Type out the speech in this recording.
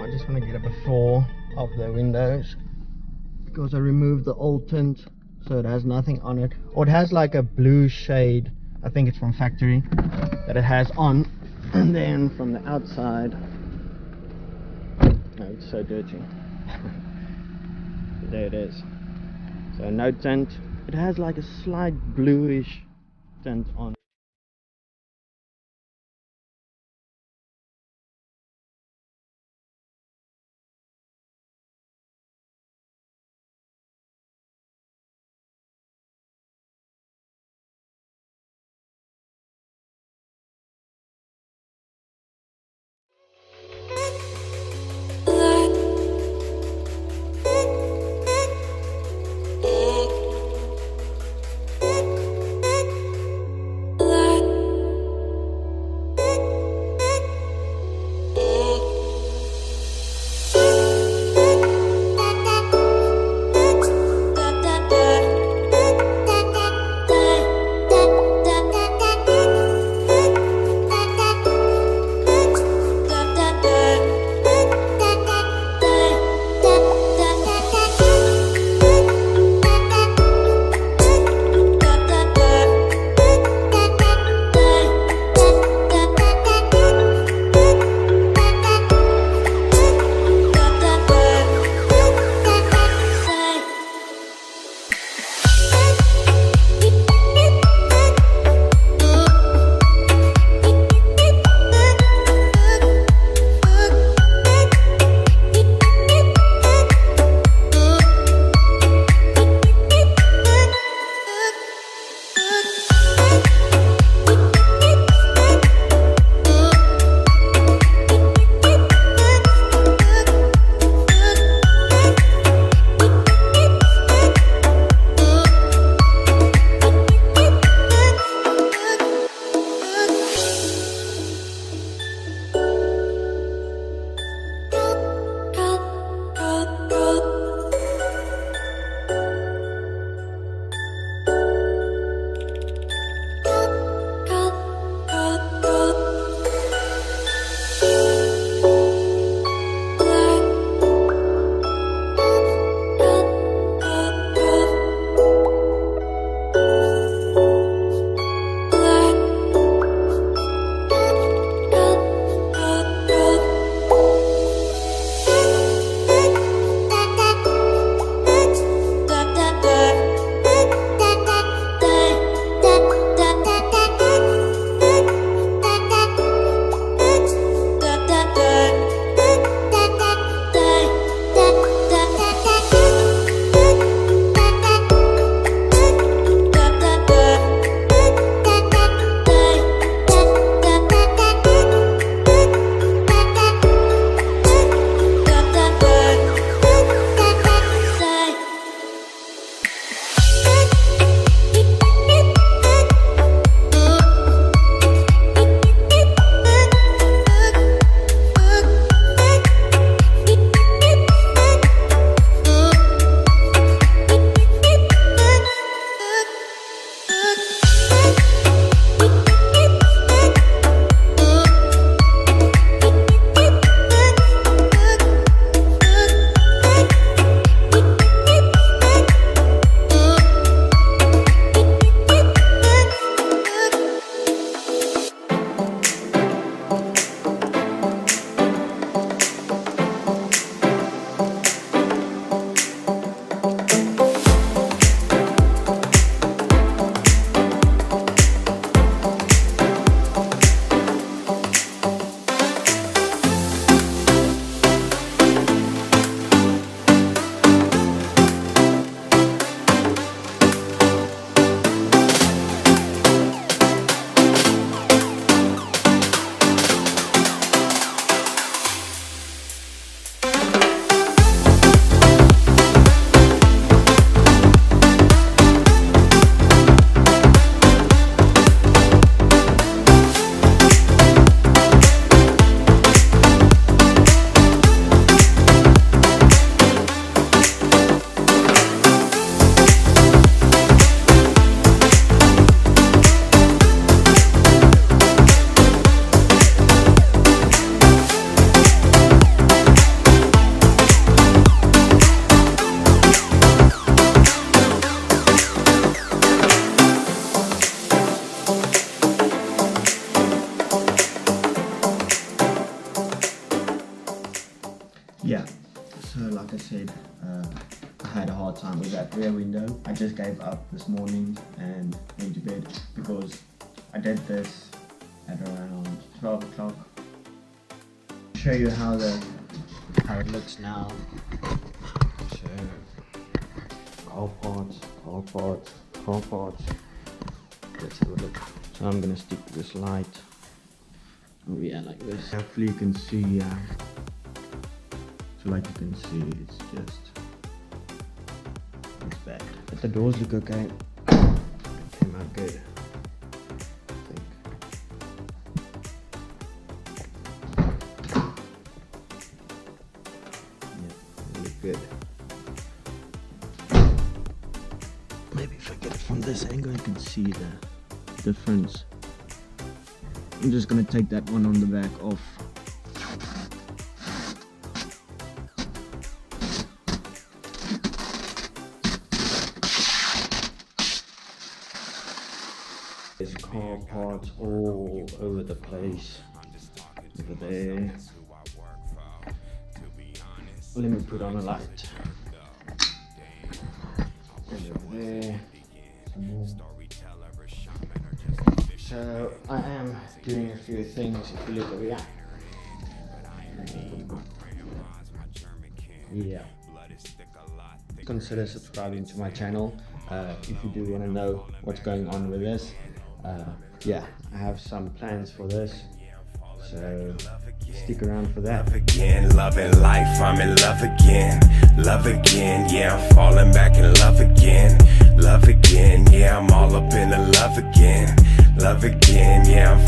I just want to get a before of the windows because I removed the old tint, so it has nothing on it, or it has like a blue shade, I think it's from factory, that it has on. And then from the outside, oh, it's so dirty. There it is. So no tint, it has like a slight bluish tint on. what time was that rear window. I just gave up this morning and went to bed because I did this at around 12 o'clock. Show you how it looks now. So car parts. Let's have a look. So I'm gonna stick this light. Oh yeah, like this. Hopefully you can see. So like you can see, it's bad. But the doors look okay. Came out good. Good. Maybe if I get it from this angle, you can see the difference. I'm just gonna take that one on the back off. There's car parts all over the place. Over there. Let me put on a light. And over there. So I am doing a few things. If you look over here. Yeah. Consider subscribing to my channel if you do want to know what's going on with this. Yeah, I have some plans for this. So stick around for that. Love again, loving life, I'm in love again. Love again, yeah, I'm falling back in love again. Love again, yeah, I'm all up in the love again. Love again, yeah, I'm falling.